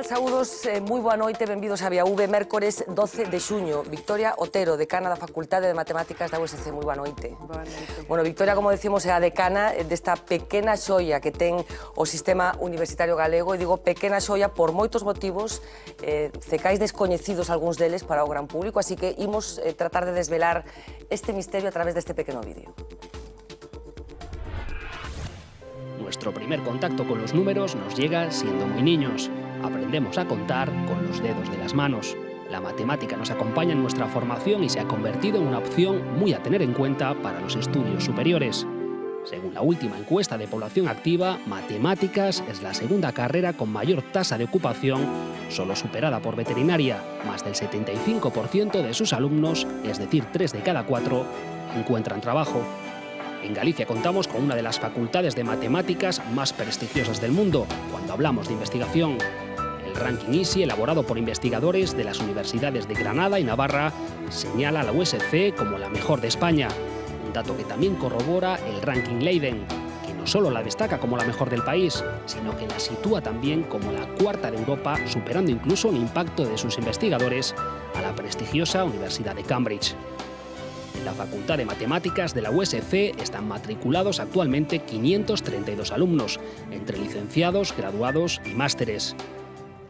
Saúdos, moi boa noite, benvidos a Vía V, mércores 12 de xuño. Victoria Otero, decana da Facultade de Matemáticas da USC, moi boa noite. Boa noite. Bueno, Victoria, como decimos, é a decana desta pequena xoia que ten o sistema universitario galego, e digo pequena xoia por moitos motivos, cecais descoñecidos algúns deles para o gran público, así que imos tratar de desvelar este misterio a través deste pequeno vídeo. Nuestro primer contacto con los números nos llega siendo muy niños. Aprendemos a contar con los dedos de las manos. La matemática nos acompaña en nuestra formación y se ha convertido en una opción muy a tener en cuenta para los estudios superiores. Según la última encuesta de población activa, matemáticas es la segunda carrera con mayor tasa de ocupación, solo superada por veterinaria. Más del 75% de sus alumnos, es decir, 3 de cada 4, encuentran trabajo. En Galicia contamos con una de las facultades de matemáticas más prestigiosas del mundo cuando hablamos de investigación. El ranking ISI, elaborado por investigadores de las universidades de Granada y Navarra, señala a la USC como la mejor de España, un dato que también corrobora el ranking Leiden, que no solo la destaca como la mejor del país, sino que la sitúa también como la cuarta de Europa, superando incluso el impacto de sus investigadores a la prestigiosa Universidad de Cambridge. En la Facultad de Matemáticas de la USC están matriculados actualmente 532 alumnos, entre licenciados, graduados y másteres.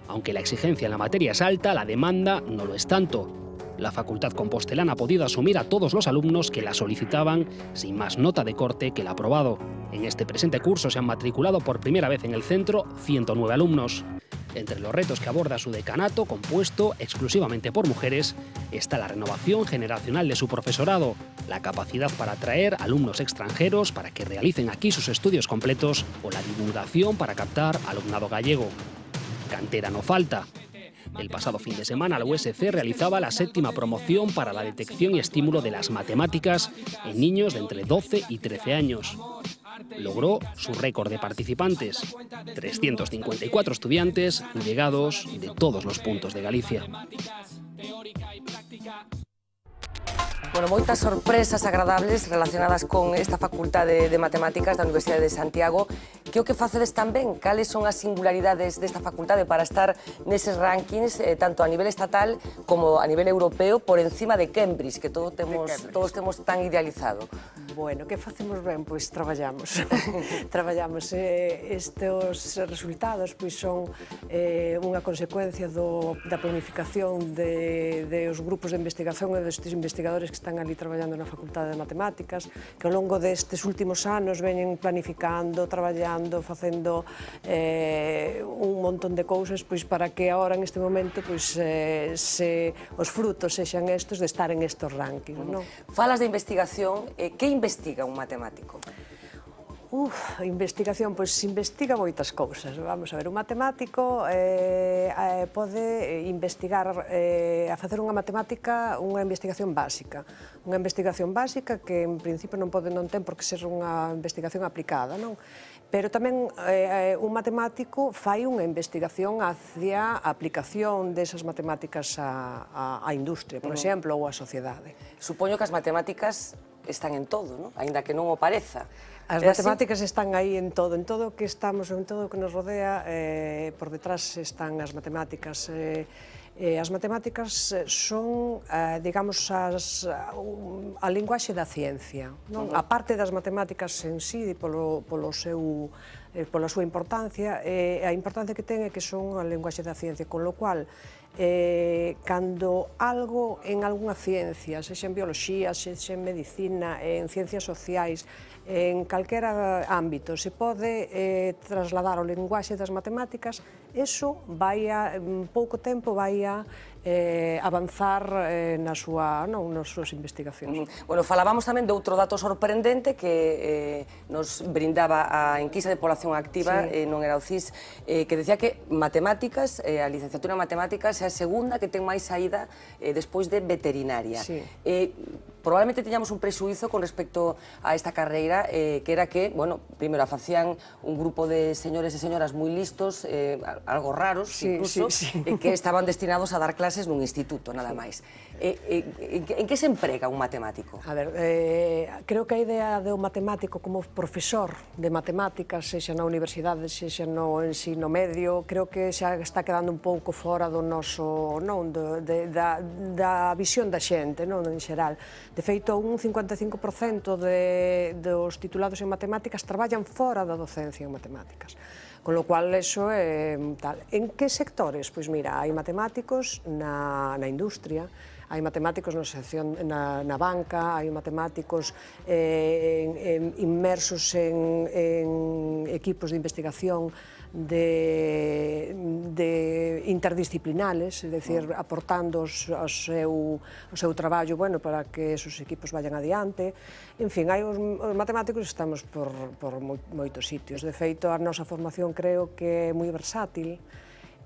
Aunque la exigencia en la materia es alta, la demanda no lo es tanto. La Facultad Compostelana ha podido asumir a todos los alumnos que la solicitaban sin más nota de corte que el aprobado. En este presente curso se han matriculado por primera vez en el centro 109 alumnos. Entre los retos que aborda su decanato, compuesto exclusivamente por mujeres, está la renovación generacional de su profesorado, la capacidad para atraer alumnos extranjeros para que realicen aquí sus estudios completos o la divulgación para captar alumnado gallego. Cantera no falta. El pasado fin de semana la USC realizaba la 7ª promoción para la detección y estímulo de las matemáticas en niños de entre 12 y 13 años. Logró su récord de participantes, 354 estudiantes llegados de todos los puntos de Galicia. Bueno, moitas sorpresas agradables relacionadas con esta Facultade de Matemáticas da Universidade de Santiago. Que o que facedes tan ben? Cales son as singularidades desta facultade para estar neses rankings, tanto a nivel estatal como a nivel europeo, por encima de Cambridge, que todos temos tan idealizado? Bueno, que facemos ben? Pois traballamos. Traballamos. Estes resultados pois son unha consecuencia da planificación dos grupos de investigación e destes investigadores que están ali traballando na Facultade de Matemáticas, que ao longo destes últimos anos veñen planificando, traballando, facendo un montón de cousas pois para que agora, en este momento, pois os frutos sexan estes de estar en estes rankings, non? Falas de investigación, que investiga un matemático? Investigación, pois investiga moitas cousas. Vamos a ver, un matemático pode investigar, a facer unha matemática, unha investigación básica. Unha investigación básica que en principio non ten por que ser unha investigación aplicada, non? Pero tamén un matemático fai unha investigación hacia a aplicación desas matemáticas á industria, por exemplo, ou á sociedade. Supoño que as matemáticas están en todo, non? Aínda que non o pareza. As matemáticas están aí en todo o que estamos, en todo o que nos rodea, por detrás están as matemáticas. As matemáticas son, digamos, a linguaxe da ciencia. A parte das matemáticas en sí, pola súa importancia, a importancia que ten é que son a linguaxe da ciencia, con lo cual, cando algo en algunha ciencia, sexa en bioloxía, sexa en medicina, en ciencias sociais, en calquera ámbito, se pode trasladar ao linguaxe das matemáticas, eso vai en pouco tempo vai a avanzar nas súas investigacións. Bueno, falábamos tamén de outro dato sorprendente que nos brindaba a enquisa de población activa, non era o CIS, que decía que matemáticas, a licenciatura en matemáticas é a segunda que ten máis saída despois de veterinaria. Probablemente teñamos un prexuízo con respecto a esta carreira, que era que, bueno, primeiro a facían un grupo de señores e señoras moi listos, algo raros, incluso, que estaban destinados a dar clases nun instituto, nada máis. En que se emprega un matemático? A ver, creo que a idea do matemático como profesor de matemáticas, sexa na universidade, sexa no ensino medio, creo que xa está quedando un pouco fora do noso, non, da visión da xente, non, en xeral. De feito, un 55% dos titulados en matemáticas traballan fora da docencia en matemáticas. Con lo cual, eso é tal. En que sectores? Pois mira, hai matemáticos na industria, hai matemáticos na banca, hai matemáticos inmersos en equipos de investigación interdisciplinares, é dicir, aportando o seu traballo para que esos equipos vayan adiante. En fin, hai os matemáticos estamos por moitos sitios. De feito, a nosa formación creo que é moi versátil,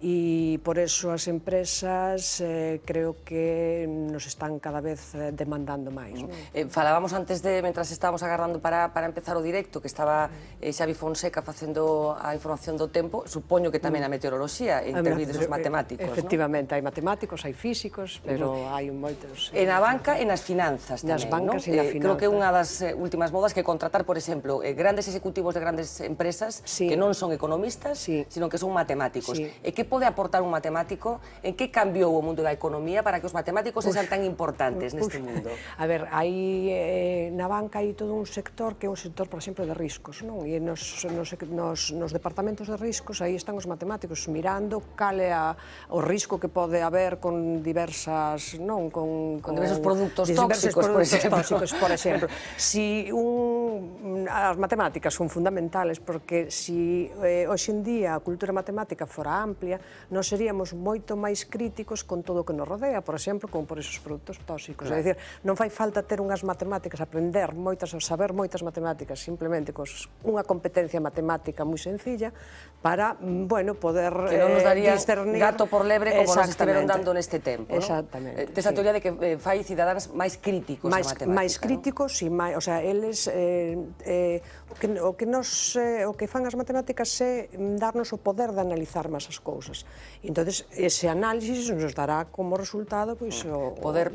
e por eso as empresas creo que nos están cada vez demandando máis. Falábamos antes mentras estábamos agardando para empezar o directo, que estaba Xavi Fonseca facendo a información do tempo, supoño que tamén a meteoroloxía, intervides os matemáticos, non? Efectivamente, hai matemáticos, hai físicos, pero hai moitos... E na banca e nas finanzas tamén, non? Nas bancas e na finanza. Creo que unha das últimas modas que contratar, por exemplo, grandes executivos de grandes empresas que non son economistas, sino que son matemáticos. E que pode aportar un matemático? En que cambiou o mundo da economía para que os matemáticos sexan tan importantes neste mundo? A ver, na banca hai todo un sector que é un sector, por exemplo, de riscos, non? E nos departamentos de riscos aí están os matemáticos mirando cal é o risco que pode haber con diversas, non? Con diversos produtos tóxicos, por exemplo. As matemáticas son fundamentales porque se hoxe en día a cultura matemática fora amplia, nós seríamos moito máis críticos con todo o que nos rodea, por exemplo, como por esos produtos tóxicos. É dicir, non fai falta ter unhas matemáticas, saber moitas matemáticas, simplemente con unha competencia matemática moi sencilla para, poder discernir... Que non nos daría gato por lebre como nos estiveron dando neste tempo, non? Exactamente. Tes a teoría de que fai cidadáns máis críticos a matemática, non? Máis críticos, o sea, eles... O que fan as matemáticas é darnos o poder de analizar máis as cousas. Entonces, ese análisis nos dará como resultado poder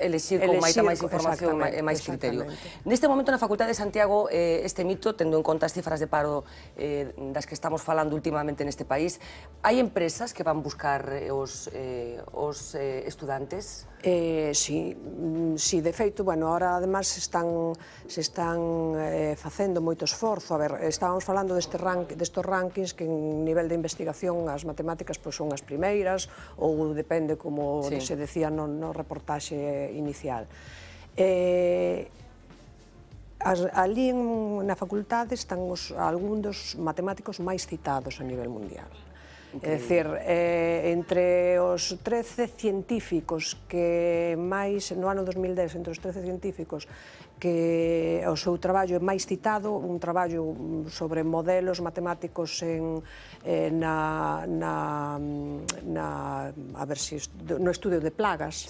elexir con máis información e máis criterio. Neste momento na Facultade de Santiago, este mito, tendo en conta as cifras de paro das que estamos falando últimamente neste país, hai empresas que van buscar os estudantes? Sí, de feito, ahora además se están facendo moito esforzo. A ver, estábamos falando destes rankings que en nivel de investigación as matemáticas son as primeiras, ou depende, como se decía no reportaxe inicial. Ali na facultade están algúns dos matemáticos máis citados a nivel mundial. É dicir, entre os 13 científicos que máis, no ano 2010, entre os 13 científicos que o seu traballo é máis citado, un traballo sobre modelos matemáticos no estudio de plagas,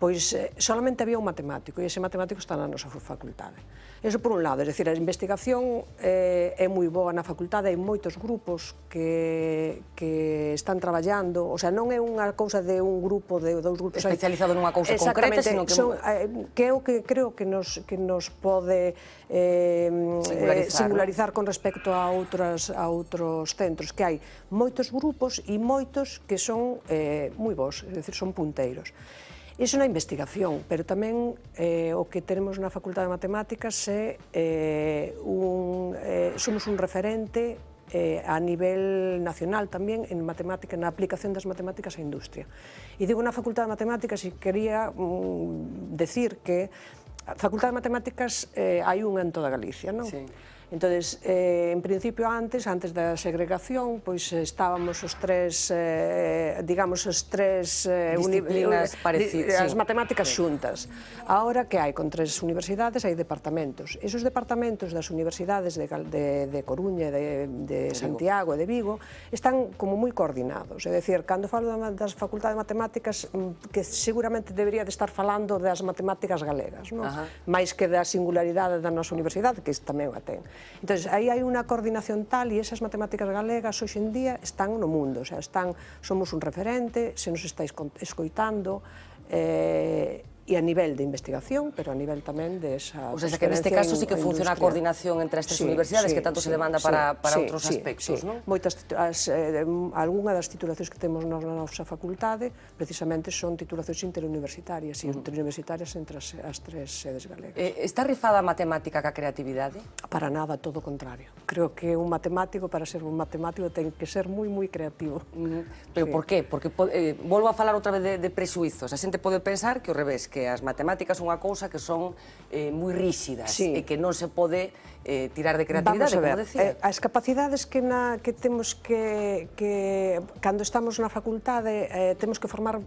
pois solamente había un matemático, e ese matemático está na nosa facultade. Eso por un lado, é dicir, a investigación é moi boa na facultade, hai moitos grupos que están traballando, o sea, non é unha cousa de un grupo, de dous grupos especializado nunha cousa concreta, sino que é o que creo que nos pode singularizar con respecto a outros centros, que hai moitos grupos e moitos que son moi bons, é dicir, son punteiros. Iso na investigación, pero tamén o que tenemos na Facultade de Matemáticas somos un referente a nivel nacional tamén en matemática, na aplicación das matemáticas á industria. E digo na Facultade de Matemáticas e quería decir que a Facultade de Matemáticas hai unha en toda Galicia, non? Sí. Entón, en principio, antes da segregación, pois estábamos os tres, digamos, os tres disciplinas parecidas, as matemáticas xuntas. Ahora, que hai? Con tres universidades hai departamentos. Esos departamentos das universidades de Coruña, de Santiago e de Vigo están como moi coordinados. É dicir, cando falo das facultades de matemáticas, que seguramente debería de estar falando das matemáticas galegas, máis que da singularidade da nosa universidade, que tamén a ten. Entón, aí hai unha coordinación tal e esas matemáticas galegas hoxe en día están no mundo, o sea, somos un referente, se nos estáis escoitando, e a nivel de investigación, pero a nivel tamén de esa... O sea, que neste caso sí que funciona a coordinación entre as tres universidades, que tanto se demanda para outros aspectos, non? Algunha das titulacións que temos na nosa facultade precisamente son titulacións interuniversitarias e interuniversitarias entre as tres sedes galegas. Está rifada a matemática ca creatividade? Para nada, todo o contrario. Creo que un matemático, para ser un matemático, ten que ser moi creativo. Pero por qué? Porque volvo a falar outra vez de prexuizos. A xente pode pensar que ao revés, que as matemáticas son unha cousa que son moi ríxidas e que non se pode tirar de creatividade, como decía. As capacidades que temos que cando estamos na facultade, temos que formar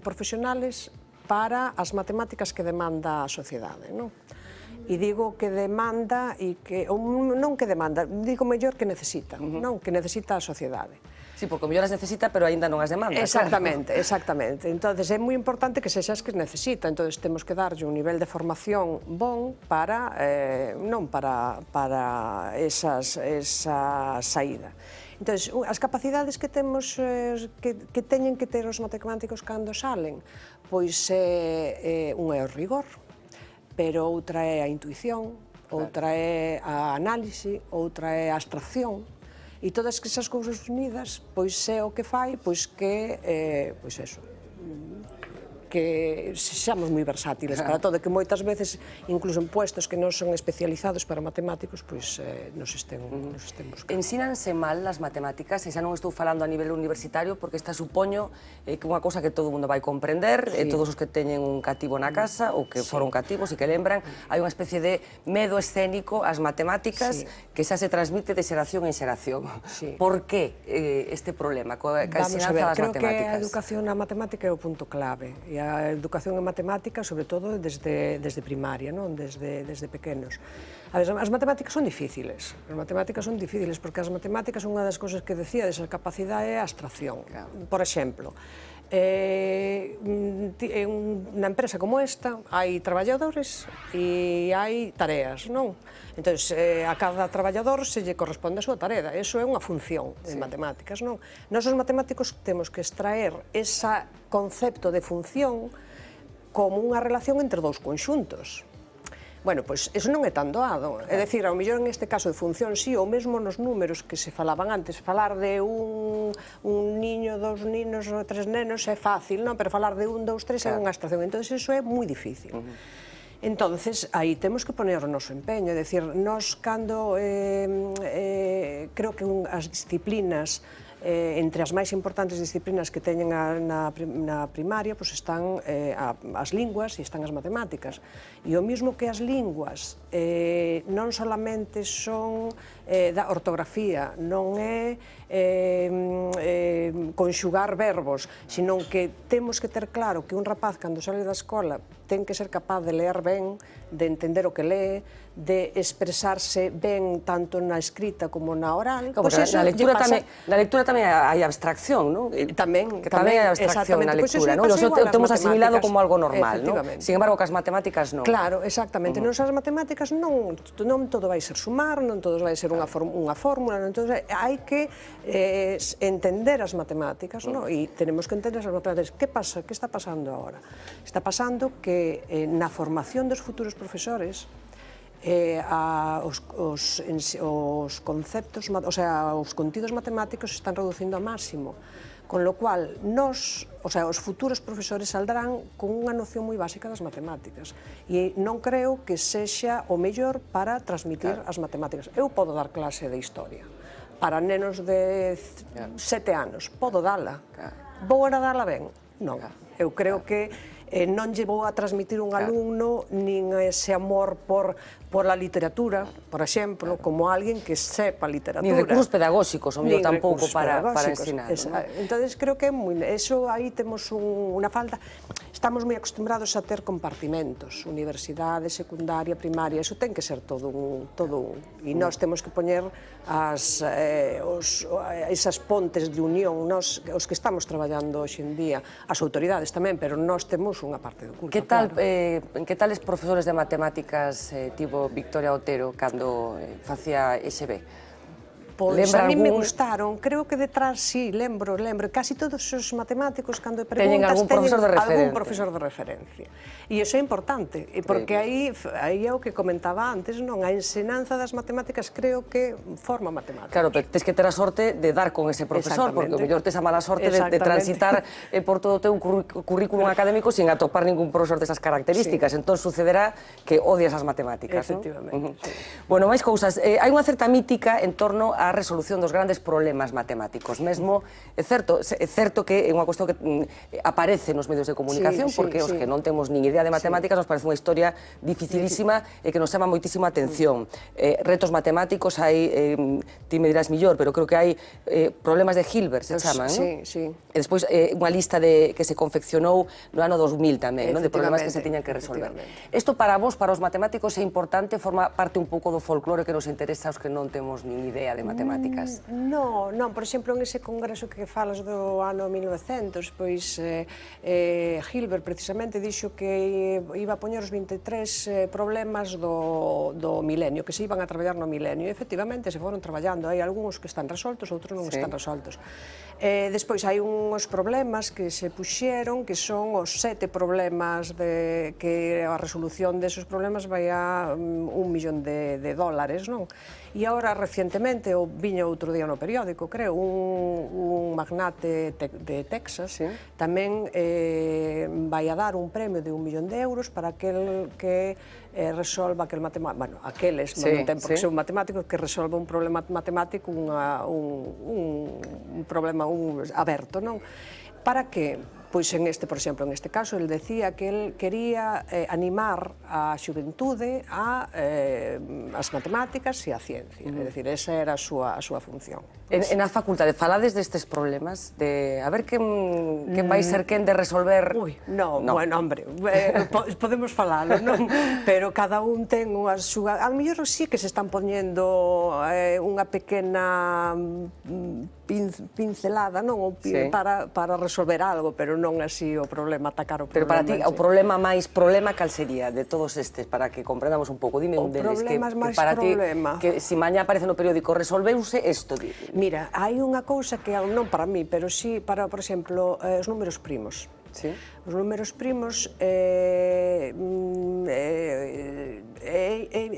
profesionales para as matemáticas que demanda a sociedade, non? E digo que demanda, non que demanda, digo mellor que necesita, non? Que necesita a sociedade. Sí, porque o mellor as necesita, pero aínda non as demanda. Exactamente, exactamente. Entón, é moi importante que sexas que necesita. Entón, temos que darlle un nivel de formación bon para, non para esa saída. Entón, as capacidades que temos, que teñen que ter os matemáticos cando salen, pois unha é o rigor, pero outra é a intuición, outra é a análise, outra é a abstracción. E todas esas cousas unidas, pois é o que fai, pois que, pois eso, que sexamos moi versátiles para todo, que moitas veces, incluso en puestos que non son especializados para matemáticos, pois nos estén buscando. Ensínanse mal as matemáticas, e xa non estou falando a nivel universitario, porque esta supoño que é unha cousa que todo o mundo vai comprender, todos os que teñen un cativo na casa, ou que foron cativos e que lembran, hai unha especie de medo escénico ás matemáticas que xa se transmite de xeración en xeración. Por que este problema coa ensinanza das matemáticas? Creo que a educación na matemática é o punto clave, e a educación en matemática, sobre todo, desde primaria, desde pequenos. As matemáticas son difíciles, porque as matemáticas, unha das cousas que decía desa capacidade é a abstracción. Por exemplo, na empresa como esta hai traballadores e hai tareas, non? Entón, a cada traballador se lle corresponde a súa tarea. Eso é unha función en matemáticas, non? Nós, os matemáticos, temos que extraer ese concepto de función como unha relación entre dous conxuntos. Bueno, pois, iso non é tan doado. É dicir, ao mellor en este caso de función, sí, ou mesmo nos números que se falaban antes, falar de un niño, dos niños, tres nenos é fácil, non? Pero falar de un, dous, tres é unha abstracción. Entón, iso é moi difícil. Entonces, aí temos que poner o noso empeño. É dicir, nós cando creo que as disciplinas, entre as máis importantes disciplinas que teñen na primaria, pois están as linguas e están as matemáticas. E o mesmo que as linguas non solamente son da ortografía, non é conxugar verbos, senón que temos que ter claro que un rapaz, cando sale da escola, ten que ser capaz de ler ben, de entender o que lee, de expresarse ben tanto na escrita como na oral. Na lectura tamén hai abstracción, non? Tamén hai abstracción na lectura, non? O temos asimilado como algo normal, non? Sin embargo, que as matemáticas non. Claro, exactamente. Non as matemáticas non todo vai ser sumar, non todo vai ser unha fórmula, entón hai que entender as matemáticas, non? E tenemos que entender as matemáticas. Que pasa? Que está pasando agora? Está pasando que na formación dos futuros profesores os conceptos, o sea, os contidos matemáticos se están reducindo ao máximo, con lo cual os futuros profesores saldrán con unha noción moi básica das matemáticas, e non creo que sexa o mellor para transmitir as matemáticas. Eu podo dar clase de historia para nenos de 7 anos, podo dala. Vou a dala ben? Non. Eu creo que non lle vou a transmitir un alumno nin ese amor por a literatura, por exemplo, como alguén que sepa literatura. Nin recursos pedagóxicos, o mellor tampouco para ensinar. Entón, creo que eso aí temos unha falta. Estamos moi acostumbrados a ter compartimentos, universidade, secundaria, primaria, eso ten que ser todo un. E nós temos que poñer esas pontes de unión, os que estamos traballando hoxe en día, as autoridades tamén, pero nós temos unha parte do culpa. Que tales profesores de matemáticas tivo Victoria Otero cando facía ESB? Pois a mí me gustaron, creo que detrás, sí, lembro, casi todos os matemáticos, cando preguntas, teñen algún profesor de referencia. E iso é importante, porque aí é o que comentaba antes, non? A ensinanza das matemáticas creo que forma matemáticas. Claro, pero tens que ter a sorte de dar con ese profesor, porque o mellor tes a mala sorte de transitar por todo o teu currículum académico sin atopar ningún profesor desas características. Entón sucederá que odias as matemáticas. Efectivamente. Bueno, máis cousas. Hai unha certa mítica en torno á resolución dos grandes problemas matemáticos. Mesmo, é certo que é unha cuestión que aparece nos medios de comunicación, porque os que non temos nin idea de matemáticas nos parece unha historia dificilísima e que nos chama moitísima atención. Retos matemáticos hai, ti me dirás millor, pero creo que hai problemas de Hilbert, se chaman, non? Sí, sí. E despois unha lista que se confeccionou no ano 2000 tamén, de problemas que se tiñan que resolver. Isto para vos, para os matemáticos, é importante, forma parte un pouco do folclore que nos interesa aos que non temos nin idea de matemáticas. Non, por exemplo, en ese congreso que falas do ano 1900, pois Hilbert precisamente dixo que iba a poñer os 23 problemas do milenio, que se iban a traballar no milenio, e efectivamente se foron traballando, hai algúns que están resoltos, outros non están resoltos. Despois hai uns problemas que se puxeron, que son os 7 problemas, que a resolución desos problemas vai a $1 millón, non? E agora, recientemente, viña outro día no periódico, creo, un magnate de Texas tamén vai a dar un premio de €1 millón para aquel que resolva aquel matemático, bueno, aqueles, non ten por que ser un matemático, que resolva un problema matemático, un problema aberto, non? Para que? Pois, por exemplo, en este caso, ele decía que ele quería animar a xuventude ás matemáticas e á ciencia. É dicir, esa era a súa función. En a facultade, falades destes problemas? A ver quen vai ser quen de resolver... Non, bueno, hombre, podemos falalo, non? Pero cada un ten unha súa... A mellor sí que se están poñendo unha pequena pincelada, non? Para resolver algo, pero non así o problema, atacar o problema. Pero para ti, o problema máis problema, cal sería de todos estes, para que comprendamos un pouco? Dime un deles, que para ti, que se mañá aparece no periódico, resolveuse isto. Mira, hai unha cousa que non para mí, pero sí para, por exemplo, os números primos. Os números primos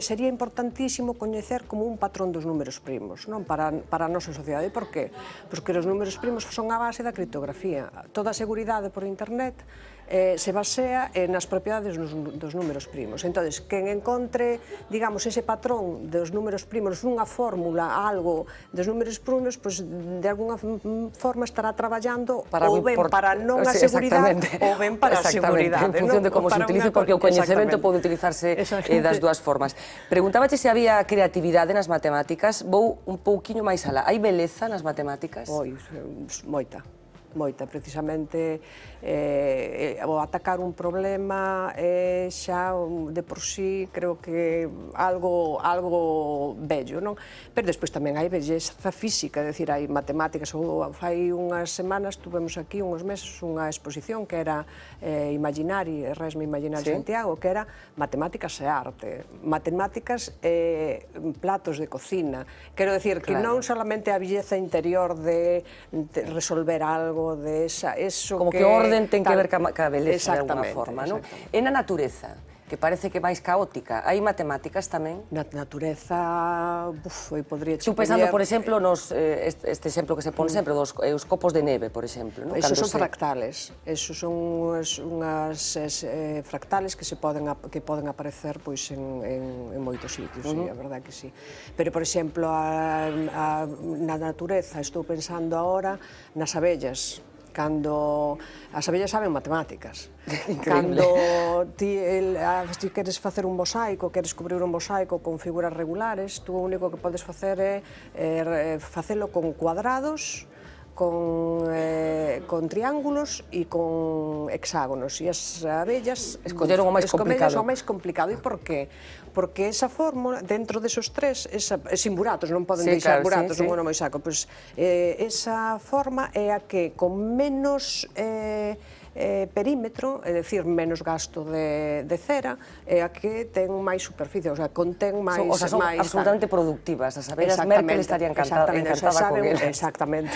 sería importantísimo coñecer como un patrón dos números primos, non? Para a nosa sociedade. Por qué? Porque os números primos son a base da criptografía. Toda a seguridade por internet se basea nas propiedades dos números primos. Entón, quen encontre, digamos, ese patrón dos números primos nunha fórmula, algo dos números primos, pois de alguna forma estará traballando ou ben para non a seguridade ou ben para a seguridade. En función de como se utilice, porque o coñecemento pode utilizarse das dúas formas. Preguntábache se había creatividade nas matemáticas. Vou un pouquiño máis alá. Hai beleza nas matemáticas? Moita. Precisamente o atacar un problema xa de por sí creo que algo bello, non? Pero despois tamén hai belleza física, é dicir, hai matemáticas. Fai unhas semanas tuvemos aquí, uns meses, unha exposición que era Imaginari, Resme Imaginari Santiago, que era matemáticas e arte, matemáticas e platos de cocina. Quero dicir que non solamente a belleza interior de resolver algo, de eso como que o orden ten que ver ca beleza de alguna forma, non? E na natureza, que parece que é máis caótica, hai matemáticas tamén? Na natureza, podría... Estou pensando, por exemplo, este exemplo que se pon sempre, os copos de neve, por exemplo. Esos son fractales, esos son unhas fractales que poden aparecer en moitos sitios, a verdade que sí. Pero, por exemplo, na natureza, estou pensando agora nas abellas. Cando as abellas saben matemáticas. Cando ti queres facer un mosaico, queres cubrir un mosaico con figuras regulares, tú o único que podes facer é facelo con cuadrados, con triángulos e con hexágonos. E as abellas escolleron o máis complicado. O máis complicado. E por qué? Porque esa fórmula, dentro desos tres, sin buratos, non poden deixar buratos, non o mosaico, pois esa forma é a que con menos perímetro, é dicir, menos gasto de cera, e a que ten máis superficie, o sea, contén máis... O sea, son absolutamente productivas, as abellas Merkel estaría encantada con elas. Exactamente.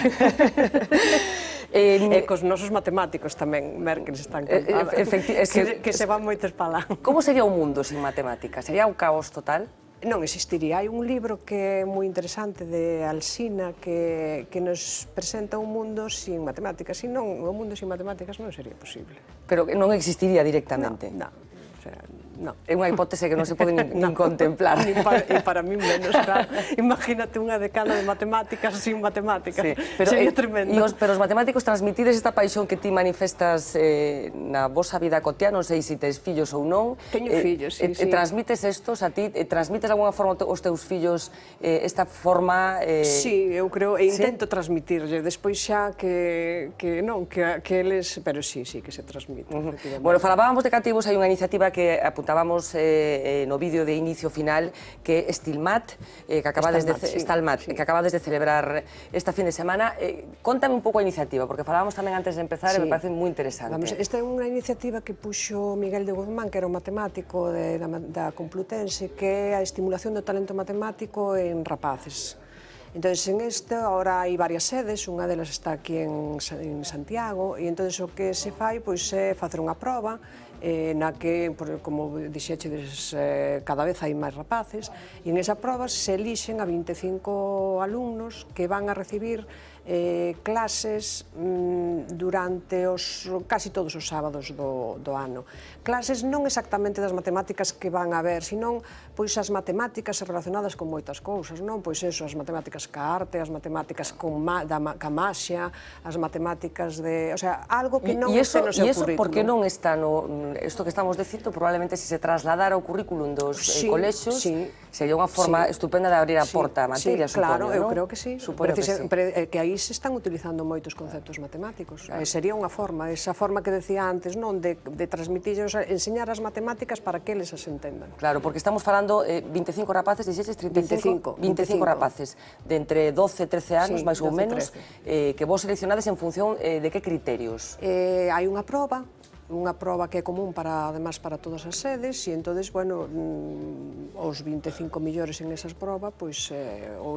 E cos nosos matemáticos tamén, Merkel está encantada, que se van moitos para lá. Como sería o mundo sin matemáticas? Sería un caos total? Non existiría. Hai un libro que é moi interesante de Alsina que nos presenta un mundo sin matemáticas. Se non, o mundo sin matemáticas non sería posible. Pero non existiría directamente? Non, o sea, non. É unha hipótese que non se pode nin contemplar. E para mí menos, claro. Imagínate unha decana de matemáticas sin matemáticas. Sería tremendo. Pero os matemáticos transmitides esta paixón que ti manifestas na vosa vida cotiá, non sei se tes fillos ou non. Teño fillos, sí. Transmites estos a ti? Transmites de alguna forma aos teus fillos esta forma? Sí, eu creo, e intento transmitirlle. Despois xa que non, que eles... Pero sí, que se transmite. Bueno, falábamos de cativos, hai unha iniciativa que apuntábamos no vídeo de inicio final, que é Stilmat, que acabades de celebrar esta fin de semana. Contame un pouco a iniciativa, porque falábamos tamén antes de empezar e me parece moi interesante. Esta é unha iniciativa que puxo Miguel de Guzmán, que era un matemático da Complutense, que é a estimulación do talento matemático en rapaces. Entón, en esta, ahora hai varias sedes, unha delas está aquí en Santiago, e entón o que se fai é facer unha proba na que, como dixechedes, cada vez hai máis rapaces, e en esa proba se elixen a 25 alumnos que van a recibir clases durante casi todos os sábados do ano. Clases non exactamente das matemáticas que van a ver, senón as matemáticas relacionadas con moitas cousas, non? Pois eso, as matemáticas ca arte, as matemáticas ca maxia, as matemáticas de... O sea, algo que non este no seu currículum. E iso por que non está no... Isto que estamos dicindo, probablemente se trasladara ao currículum dos colexios, sería unha forma estupenda de abrir a porta a materia, supoño, non? Claro, eu creo que sí. Que aí se están utilizando moitos conceptos matemáticos. Sería unha forma, esa forma que decía antes, non? De transmitir, enseñar as matemáticas para que eles as entendan. Claro, porque estamos falando 25 rapaces, dixeches 35? 25 rapaces, de entre 12 e 13 anos, máis ou menos, que vos seleccionades en función de que criterios? Hai unha proba que é común además para todas as sedes, e entonces, bueno, os 25 millores en esas probas, pois,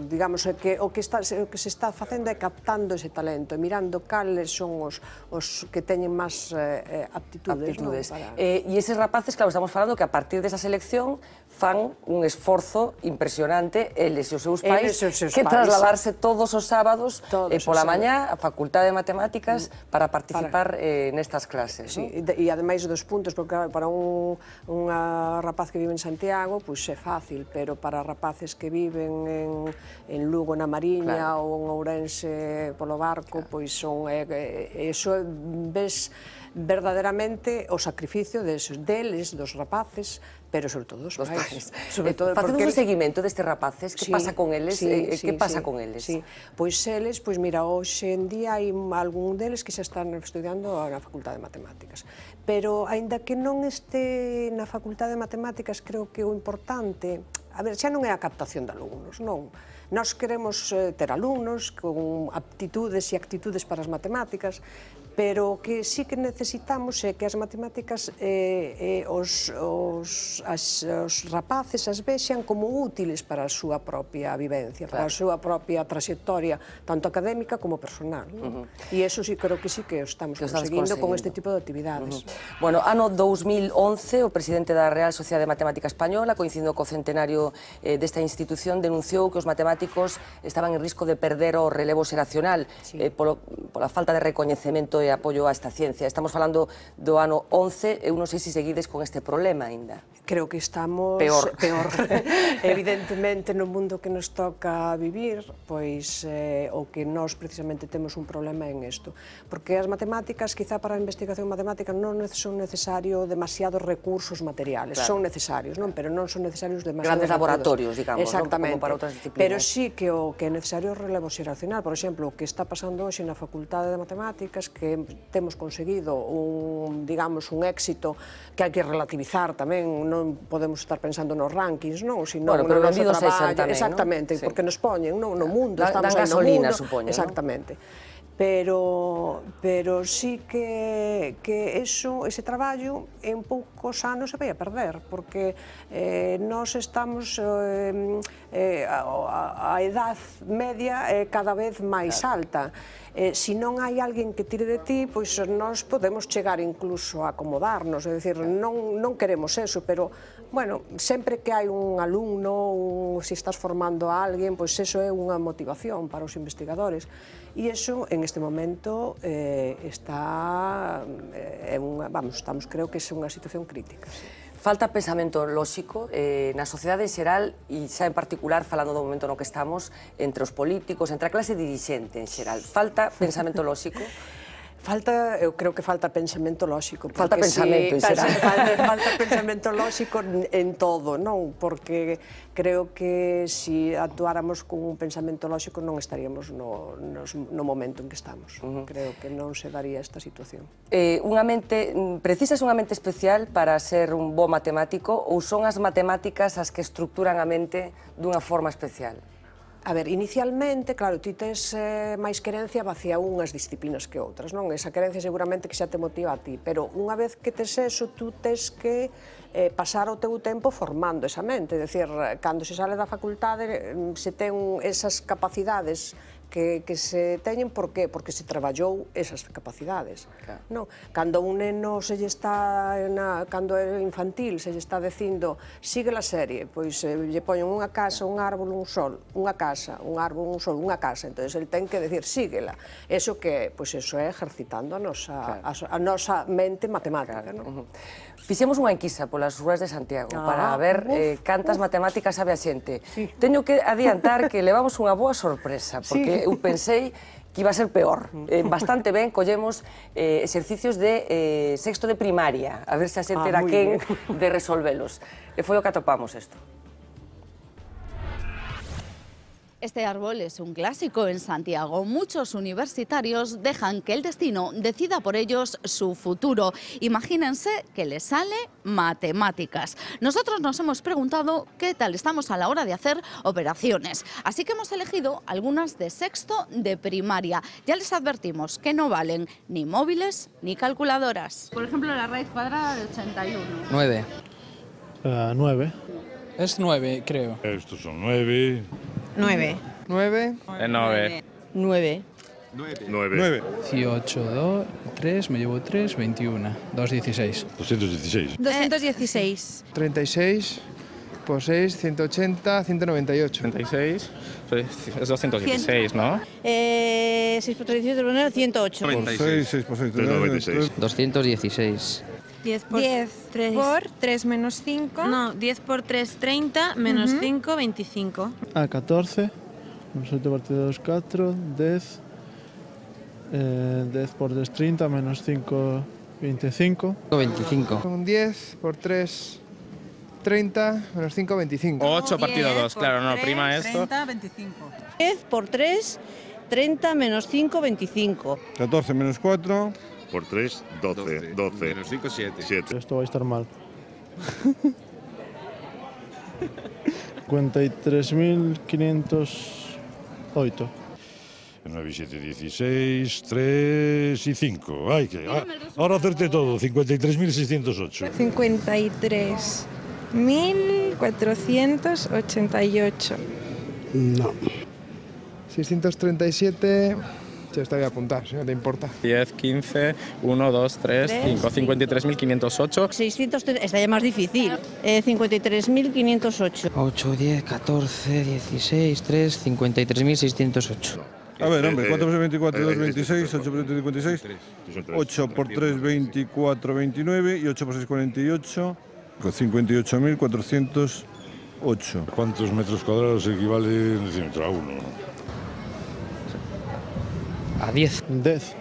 digamos, o que se está facendo é captando ese talento e mirando cales son os que teñen máis aptitudes. E eses rapaces, claro, estamos falando que a partir desa selección fan un esforzo impresionante, eles e os seus pais, que trasladarse todos os sábados pola mañá á Facultade de Matemáticas para participar nestas clases. E ademais dos puntos, porque para un rapaz que vive en Santiago, pois é fácil, pero para rapaces que viven en Lugo na Mariña ou en Ourense polo barco, pois son... Eso ves verdadeiramente o sacrificio deles, dos rapaces, pero sobre todo dos pais. Facedes un seguimento destes rapaces, que pasa con eles? Que pasa con eles? Pois eles, mira, hoxe en día hai algún deles que xa están estudiando na Facultade de Matemáticas, pero, aínda que non este na Facultade de Matemáticas, creo que o importante, a ver, xa non é a captación de alumnos, non. Nós queremos ter alumnos con aptitudes e actitudes para as matemáticas, pero o que sí que necesitamos é que as matemáticas os rapaces as vexan como útiles para a súa propia vivencia, para a súa propia trayectoria, tanto académica como personal. E iso sí creo que sí que estamos conseguindo con este tipo de actividades. Bueno, ano 2011, o presidente da Real Sociedade de Matemática Española, coincidindo co centenario desta institución, denunciou que os matemáticos estaban en risco de perder o relevo xeracional pola falta de recoñecemento e apoio a esta ciencia. Estamos falando do ano 11, eu non sei se seguides con este problema aínda. Creo que estamos peor. Evidentemente, no mundo que nos toca vivir, pois o que nós precisamente temos un problema en isto. Porque as matemáticas, quizá para a investigación matemática, non son necesarios demasiados recursos materiales. Son necesarios, non? Pero non son necesarios demasiados grandes laboratorios, digamos, exactamente, como para outras disciplinas. Pero sí que o que é necesario é o relevo xeracional. Por exemplo, o que está pasando hoxe na Facultade de Matemáticas, que temos conseguido un éxito que hai que relativizar tamén, non podemos estar pensando nos rankings, non? Bueno, pero benvidos a esa tamén, non? Exactamente, porque nos poñen no mundo, estamos aí no mundo. Exactamente. pero sí que ese traballo en poucos anos se vai a perder, porque nós estamos, a edad media é cada vez máis alta. Se non hai alguén que tire de ti, pois nós podemos chegar incluso a acomodarnos, é dicir, non queremos eso, pero, bueno, sempre que hai un alumno, se estás formando a alguén, pois eso é unha motivación para os investigadores. E iso, en este momento, está, estamos, creo que é unha situación crítica. Falta pensamento lóxico na sociedade en xeral e xa en particular, falando do momento no que estamos, entre os políticos, entre a clase dirixente en xeral. Falta pensamento lóxico? Eu creo que falta pensamento lóxico. Falta pensamento, en xeral. Falta pensamento lóxico en todo, non? Porque creo que se actuáramos con un pensamento lóxico non estaríamos no momento en que estamos. Creo que non se daría esta situación. Precisas unha mente especial para ser un bo matemático ou son as matemáticas as que estructuran a mente dunha forma especial? A ver, inicialmente, claro, ti tes máis querencia hacia unhas disciplinas que outras, non? Esa querencia seguramente que xa te motiva a ti, pero unha vez que tes eso, tú tes que pasar o teu tempo formando esa mente, é dicir, cando se sale da facultade se ten esas capacidades que se teñen, por qué? Porque se traballou esas capacidades. Cando un neno se lle está, cando é infantil, se lle está dicindo sigue la serie, pois lle poñen unha casa, un árbol, un sol, unha casa, un árbol, un sol, unha casa, entón el ten que decir síguela. Eso que, pois eso é ejercitando a nosa mente matemática. Fixemos unha enquisa polas ruas de Santiago para ver cantas matemáticas sabe a xente. Teño que adiantar que levamos unha boa sorpresa, porque eu pensei que iba a ser peor. Bastante ben, collemos exercicios de sexto de primaria, a ver se a xente era quen de resolvelos. E foi o que atopamos isto. Este árbol es un clásico en Santiago. Muchos universitarios dejan que el destino decida por ellos su futuro. Imagínense que les sale matemáticas. Nosotros nos hemos preguntado qué tal estamos a la hora de hacer operaciones. Así que hemos elegido algunas de sexto de primaria. Ya les advertimos que no valen ni móviles ni calculadoras. Por ejemplo, la raíz cuadrada de 81. 9. 9. Es 9, creo. Estos son 9. 9. 9. 9. 9. 9. 18, 2, 3, me llevo 3, 21. 2, 16. 216. 216. 36 por 6, 180, 198. 36, es 216, ¿no? 6 por 3, 108. 6, 6 por 6, 96. 216. 10 por 3 menos 5. No, 10 por 3, 30, menos 5, 25. 14, 7 partido 2, 4, 10. 10 por 3, 30, menos 5, 25. 25. Son 10 por 3, 30, menos 5, 25. 8 partido 2, claro, no, prima esto. 30, 25. 10 por 3, 30, menos 5, 25. 14 menos 4. Por 3, 12. 12. Menos 5, 7. Esto va a estar mal. 53.508. 9, 7, 16, 3 y 5. Ay, que ahora acerté todo. 53.608. 53.488. No. 637. Ya está, voy a apuntar, si no te importa. 10, 15, 1, 2, 3, 5, 53.508. 630, esta ya más difícil. 53.508. 8, 10, 14, 16, 3, 53.608. A ver, hombre, 4 por 24, 2, 26, 8 por 7, 56, 8 por 3, 24, 29 y 8 por 6, 48, 58.408. ¿Cuántos metros cuadrados equivale en decímetro? A 1. A 10. 10.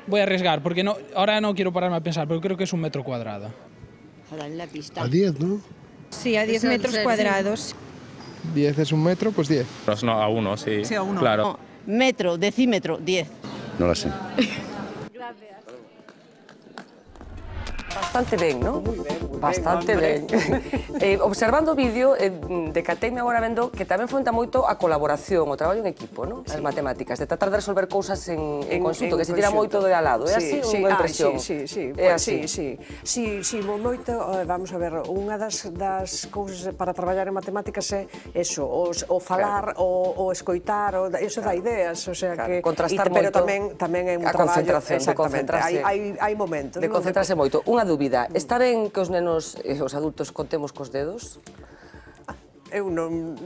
Voy a arriesgar, porque no, ahora no quiero pararme a pensar, pero creo que es un metro cuadrado. A 10, ¿no? Sí, a 10 metros cuadrados. 10 es un metro, pues 10. Pues no, a 1, sí. Sí, a 1. Claro. No, metro, decímetro, 10. No la sé. bastante ben, non? Moi ben, bastante ben. Observando o vídeo, decateime agora vendo que tamén fonta moito a colaboración, o traballo en equipo, non? As matemáticas, de tratar de resolver cousas en conxunto, que se tira moito de al lado. É así unha impresión? Sí, moito, vamos a ver, unha das cousas para traballar en matemáticas é eso, o falar, o escoitar, eso dá ideas, o sea que... Contrastar moito. Pero tamén é un traballo... De concentrarse. Hai momentos. De concentrarse moito. Unha dúbida, está ben que os nenos e os adultos contemos cos dedos? Eu non...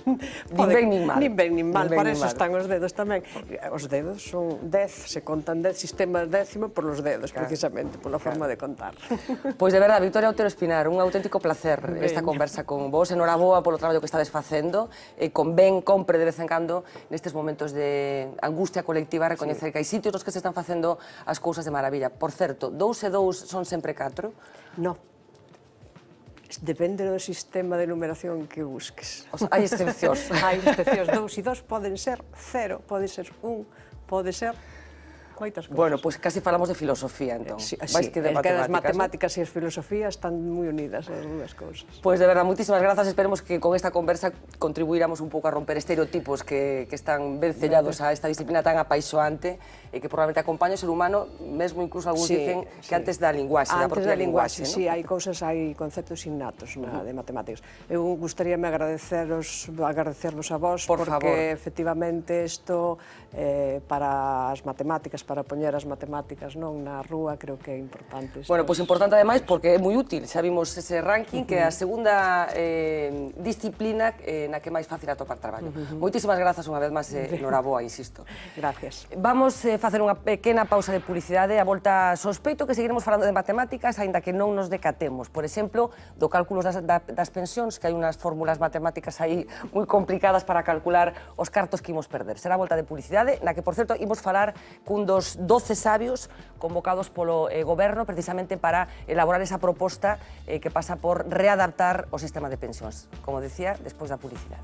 Nin ben nin mal. Nin ben nin mal, para eso están os dedos tamén. Os dedos son 10, se contan 10 sistemas décimo por los dedos, precisamente, pola forma de contar. Pois de verdade, Victoria Otero Espinar, un auténtico placer esta conversa con vos. Enhoraboa polo traballo que estades facendo, con ben compre de vez en cando nestes momentos de angustia colectiva recoñecer que hai sitios nos que se están facendo as cousas de maravilla. Por certo, 2 e 2 son sempre 4? No. Depende do sistema de numeración que busques. Hai excepcións. Hai excepcións. 2 e 2 poden ser 0, pode ser 1, pode ser moitas cousas. Bueno, pois casi falamos de filosofía, entón. Vais que de matemáticas. As matemáticas e as filosofías están moi unidas, as dúas cousas. Pois de verdade, moitísimas grazas. Esperemos que con esta conversa contribuíramos un pouco a romper estereotipos que están ben sellados a esta disciplina tan apaixoante e que probablemente acompaña o ser humano, mesmo incluso algúns dicen que antes da linguaxe, da propia linguaxe. Sí, hai cousas, hai conceptos innatos de matemáticas. Eu gustaríame agradecervos a vos, porque efectivamente isto para as matemáticas, para poñer as matemáticas na rúa, creo que é importante. Bueno, pois importante ademais porque é moi útil. Xa vimos ese ranking que é a segunda disciplina na que é máis fácil atopar traballo. Moitísimas grazas unha vez máis, enhoraboa, insisto. Gracias. Vamos facer unha pequena pausa de publicidade. A volta sospeito que seguiremos falando de matemáticas, aínda que non nos decatemos. Por exemplo, do cálculo das pensións, que hai unhas fórmulas matemáticas aí moi complicadas para calcular os cartos que imos perder. Será a volta de publicidade, na que, por certo, imos falar cun dos 12 sabios convocados polo goberno precisamente para elaborar esa proposta que pasa por readaptar o sistema de pensións. Como decía, despois da publicidade.